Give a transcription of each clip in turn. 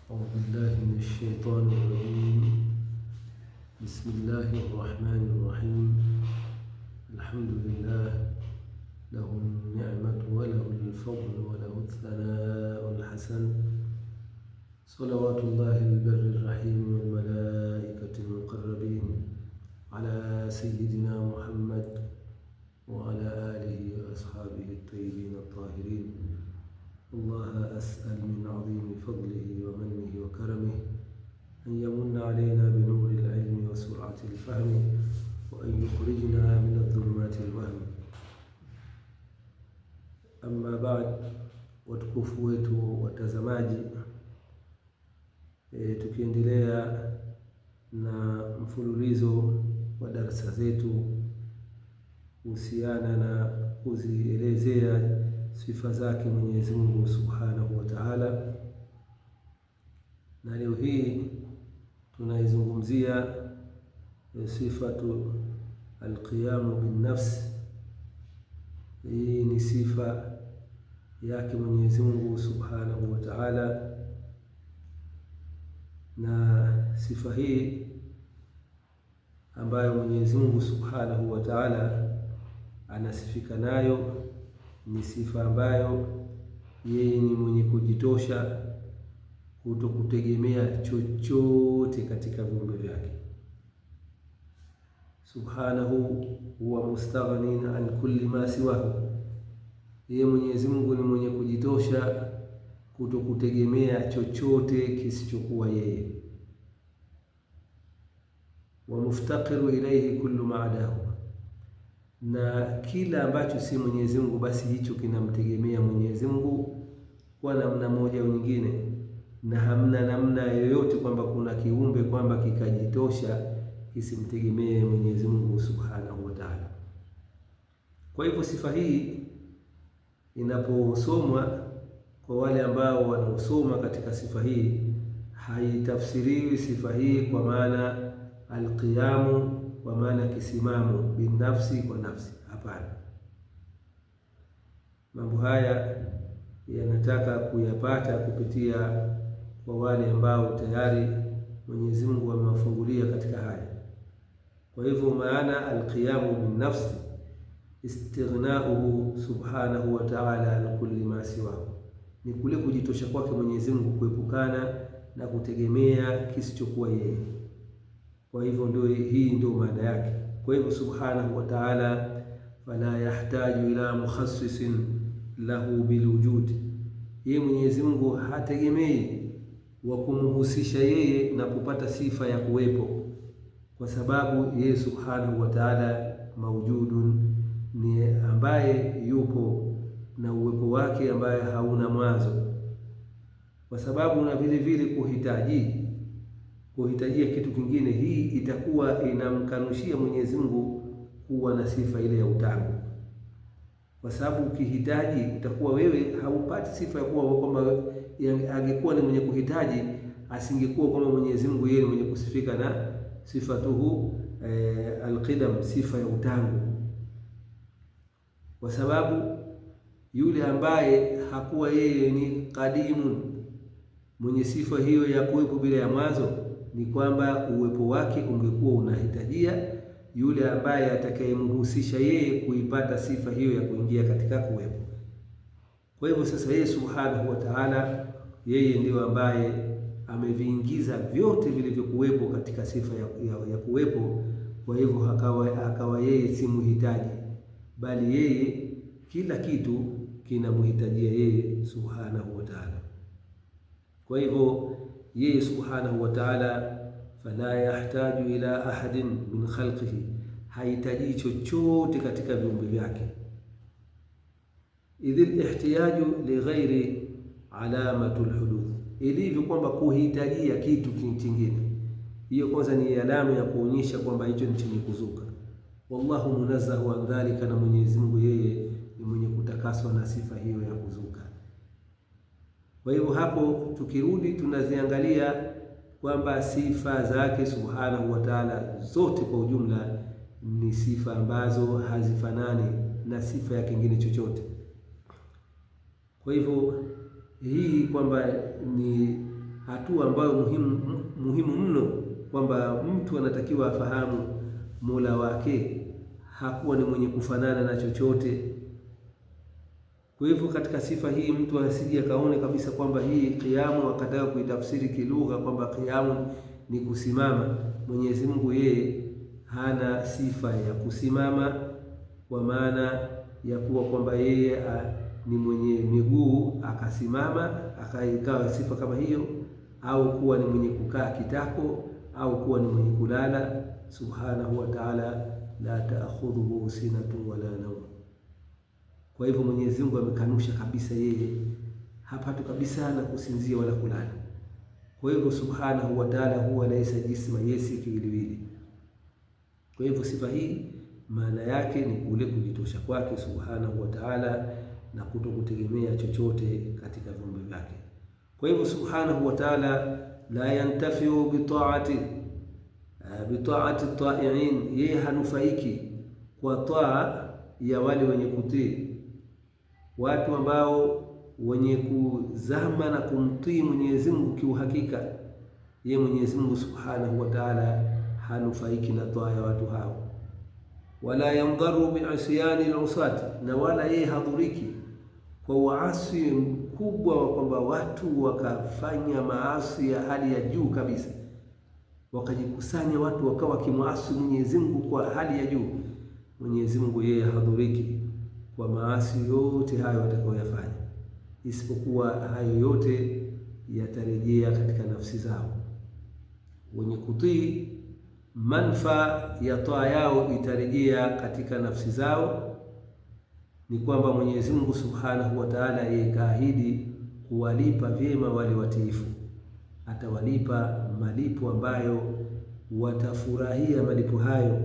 أعوذ بالله من الشيطان الرجيم. بسم الله الرحمن الرحيم. الحمد لله له النعمة وله الفضل وله الثناء الحسن. صلوات الله البر الرحيم والملائكة المقربين على سيدنا محمد وعلى آله وأصحابه الطيبين الطاهرين. الله أسأل من عظيم فضله ومنه وكرمه أن يمن علينا بنور العلم وسرعة الفهم وأن يخرجنا من الظلمات الوهم. Amma baad, watukufu wetu watazamaji, tukiendelea na mfululizo wa darasa zetu kuhusiana na kuzielezea sifa zake Mwenyezi Mungu Subhanahu wa Ta'ala, na leo hii tunaizungumzia sifatu alqiyamu bin nafs. Hii ni sifa yake Mwenyezi Mungu Subhanahu wa Ta'ala, na sifa hii ambayo Mwenyezi Mungu Subhanahu wa Ta'ala anasifika nayo ni sifa ambayo yeye ni mwenye kujitosha kuto kutegemea chochote katika viumbe vyake. Subhanahu huwa mustaghnin an kulli ma siwahu. Yeye Mwenyezi Mungu ni mwenye kujitosha kuto kutegemea chochote kisichokuwa yeye. Wa muftaqiru ilayhi kullu ma'adahu, na kila ambacho si Mwenyezi Mungu basi hicho kinamtegemea Mwenyezi Mungu kwa namna moja au nyingine, na hamna namna yoyote kwamba kuna kiumbe kwamba kikajitosha kisimtegemee Mwenyezi Mungu Subhanahu wa Ta'ala. Kwa hivyo sifa hii inaposomwa kwa wale ambao wanaosoma katika sifa hii, haitafsiriwi sifa hii kwa maana alqiyamu, kwa maana kisimamo binafsi kwa nafsi. Hapana, mambo haya yanataka kuyapata kupitia kwa wale ambao tayari Mwenyezi Mungu amewafungulia katika haya. Kwa hivyo maana alqiyamu bin nafsi istighnauhu subhanahu wa ta'ala an kulli ma siwahu, ni kule kujitosha kwake Mwenyezi Mungu kuepukana na kutegemea kisichokuwa yeye. Kwa hivyo hii ndio maana yake. Kwa hivyo subhanahu wa ta'ala fala yahtaju ila mukhassisin lahu bilwujud, yeye Mwenyezi Mungu hategemei wa kumhusisha yeye na kupata sifa ya kuwepo, kwa sababu yeye subhanahu wa ta'ala maujudun, ni ambaye yupo na uwepo wake ambaye hauna mwanzo. Kwa sababu na vile vile kuhitajia kitu kingine, hii itakuwa inamkanushia Mwenyezi Mungu kuwa na sifa ile ya utangu, kwa sababu ukihitaji utakuwa wewe haupati sifa ya kuwa kwamba angekuwa ni mwenye kuhitaji asingekuwa kama Mwenyezi Mungu yeye mwenye kusifika na sifatuhu alqidam, sifa ya utangu. Kwa sababu yule ambaye hakuwa yeye ni qadimun, mwenye sifa hiyo ya kuwepo bila ya mwanzo, ni kwamba uwepo wake ungekuwa unahitajia yule ambaye atakayemhusisha yeye kuipata sifa hiyo ya kuingia katika kuwepo. Kwa hivyo sasa yeye subhanahu wa ta'ala, yeye ndiyo ambaye ameviingiza vyote vilivyokuwepo katika sifa ya kuwepo. Kwa hivyo akawa yeye si muhitaji, bali yeye kila kitu kinamhitajia yeye subhanahu wa ta'ala. Kwa hivyo yeye subhanahu wa ta'ala fala yahtaju ila ahadin min khalqihi, hahitaji chochote katika viumbe vyake. Idhil ihtiyaju li ghairi alamatul huduth, ilivyo kwamba kuhitajia kitu kingine, hiyo kwanza ni alama ya kuonyesha kwamba hicho ni chenye kuzuka. Wallahu munazzahu an dhalika, na Mwenyezi Mungu yeye ni mwenye kutakaswa na sifa hiyo ya kuzuka. Kwa hivyo hapo tukirudi tunaziangalia kwamba sifa zake subhanahu wa ta'ala zote kwa ujumla ni sifa ambazo hazifanani na sifa ya kingine chochote. Kwa hivyo hii kwamba ni hatua ambayo muhimu mno, kwamba mtu anatakiwa afahamu Mola wake hakuwa ni mwenye kufanana na chochote. Kwa hivyo katika sifa hii mtu asije kaone kabisa kwamba hii qiyamu akataka kuitafsiri kilugha kwamba qiyamu ni kusimama. Mwenyezi Mungu yeye hana sifa ya kusimama, kwa maana ya kuwa kwamba yeye ni mwenye miguu akasimama akaikawa sifa kama hiyo, au kuwa ni mwenye kukaa kitako, au kuwa ni mwenye kulala. Subhanahu wa ta'ala, la ta'khudhuhu sinatun wala nawm. Kwa hivyo Mwenyezi Mungu amekanusha kabisa, yeye hapati kabisa na kusinzia wala kulala. Kwa hivyo Subhanahu wa ta'ala huwa laisa jisma, yesi kiwiliwili. Kwa hivyo sifa hii maana yake ni kule kujitosha kwake Subhanahu wa ta'ala na kutokutegemea chochote katika viumbe vyake. Kwa hivyo Subhanahu wa ta'ala la yantafiu bitaati ta'iin, yeye hanufaiki kwa taa ya wale wenye kutii, watu ambao wenye kuzama na kumtii Mwenyezi Mungu kiuhakika. Yeye Mwenyezi Mungu Subhanahu wa ta'ala hanufaiki na taa ya watu hao. Wala yamdaru bi'asyani al-usat, na wala yeye hadhuriki kwa uasi mkubwa wa kwamba watu wakafanya maasi ya hali ya juu kabisa, wakajikusanya watu wakawa kimwasi Mwenyezi Mungu kwa hali ya juu. Mwenyezi Mungu yeye hadhuriki kwa maasi yote hayo watakayoyafanya, isipokuwa hayo yote yatarejea katika nafsi zao. Wenye kutii, manufaa ya taa yao itarejea katika nafsi zao. Ni kwamba Mwenyezi Mungu Subhanahu wa Ta'ala yeye kaahidi kuwalipa vyema wale watiifu, atawalipa malipo ambayo watafurahia. Malipo hayo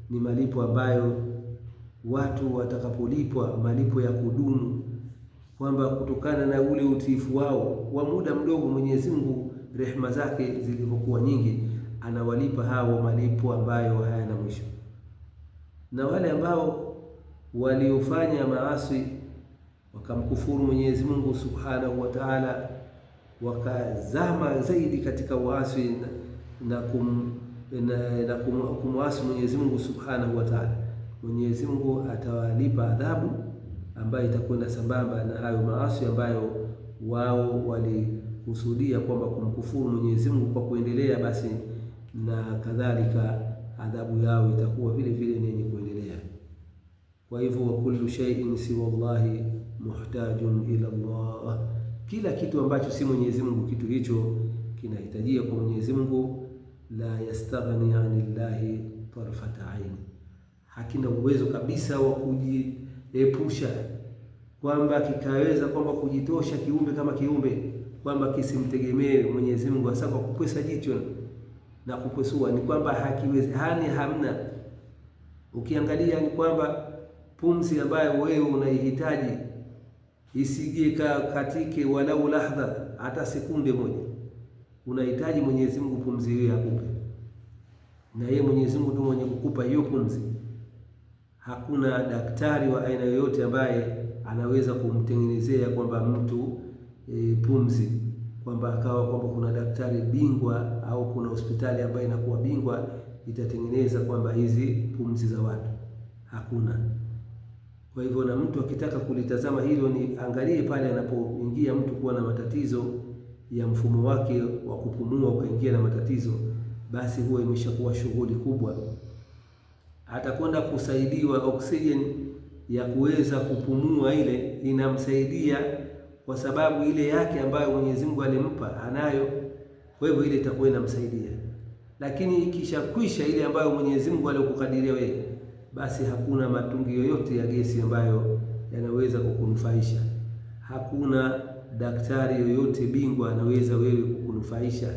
ni malipo ambayo watu watakapolipwa malipo ya kudumu, kwamba kutokana na ule utiifu wao wa muda mdogo, Mwenyezi Mungu rehema zake zilivyokuwa nyingi, anawalipa hao malipo ambayo hayana mwisho. Na wale ambao waliofanya maasi wakamkufuru Mwenyezi Mungu Subhanahu wa Ta'ala, wakazama zaidi katika uasi na kumwasi Mwenyezi Mungu Subhanahu wa Ta'ala, Mwenyezi Mungu atawalipa adhabu ambayo itakwenda sambamba na hayo maasi ambayo wao walikusudia kwamba kumkufuru Mwenyezi Mungu kwa kuendelea, basi na kadhalika adhabu yao itakuwa vile vile ni yenye kuendelea. Kwa hivyo wa kullu shay'in siwa Allahi muhtajun ila Allah, kila kitu ambacho si Mwenyezi Mungu, kitu hicho kinahitajia kwa Mwenyezi Mungu. La yastaghni anillahi tarfata ain, hakina uwezo kabisa wa kujiepusha kwamba kikaweza kwamba kujitosha kiumbe kama kiumbe kwamba kisimtegemee Mwenyezi Mungu, hasa kwa kupwesa jicho na kupwesua. Ni kwamba hakiwezi, hamna. Ukiangalia ni kwamba pumzi ambayo wewe unaihitaji isije katike walau lahdha, hata sekunde moja, unahitaji Mwenyezi Mungu pumzi hiyo akupe, na yeye Mwenyezi Mungu ndiye mwenye kukupa hiyo pumzi. Hakuna daktari wa aina yoyote ambaye anaweza kumtengenezea kwamba mtu pumzi, kwamba akawa kwamba kuna daktari bingwa au kuna hospitali ambayo inakuwa bingwa itatengeneza kwamba hizi pumzi za watu. Hakuna. Kwa hivyo na mtu akitaka kulitazama hilo, ni angalie pale anapoingia mtu kuwa na matatizo ya mfumo wake wa kupumua, ukaingia na matatizo, basi huwa imeshakuwa shughuli kubwa. Atakwenda kusaidiwa oksijeni ya kuweza kupumua, ile inamsaidia kwa sababu ile yake ambayo Mwenyezi Mungu alimpa anayo, kwa hivyo ile itakuwa inamsaidia. Lakini ikishakwisha ile ambayo Mwenyezi Mungu alikukadiria wewe, basi hakuna matungi yoyote ya gesi ambayo yanaweza kukunufaisha. Hakuna daktari yoyote bingwa anaweza wewe kukunufaisha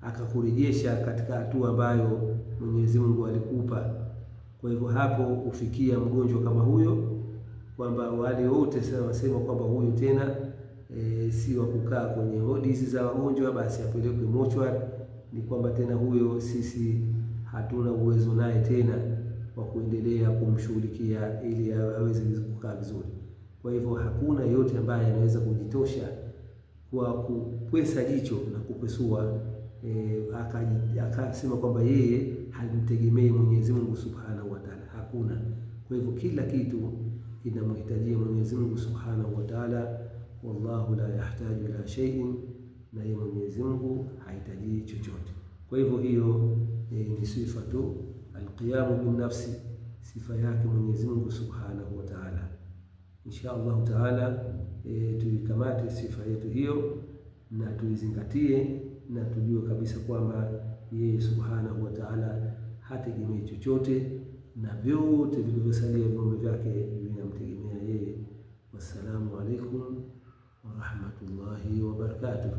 akakurejesha katika hatua ambayo Mwenyezi Mungu alikupa. Kwa hivyo hapo ufikia mgonjwa kama huyo, kwamba wale wote sasa wasema kwamba huyo tena si wa kukaa kwenye hodi hizi za wagonjwa, basi apelekwe mochwari. Ni kwamba tena huyo sisi hatuna uwezo naye tena wa kuendelea kumshughulikia ili aweze kukaa vizuri. Kwa hivyo hakuna yote ambaye anaweza kujitosha kwa kupwesa jicho na kupesua akasema kwamba yeye hamtegemei Mwenyezi Mungu Subhanahu wa Ta'ala. Hakuna. Kwa hivyo kila kitu kinamhitajia Mwenyezi Mungu Subhanahu wa Ta'ala. Wallahu la yahtaju ila shay'in, na yeye Mwenyezi Mungu hahitaji chochote. Kwa hivyo hiyo ni sifa tu alqiyamu bin nafsi, sifa yake Mwenyezi Mungu Subhanahu wa Ta'ala. Insha Allah Ta'ala tuikamate sifa yetu hiyo na tuizingatie na tujue kabisa kwamba yeye Subhanahu wa Ta'ala hategemei chochote, na vyote vilivyosalia viumbe vyake vinamtegemea yeye. Wassalamu alaikum wa rahmatullahi wa barakatuh.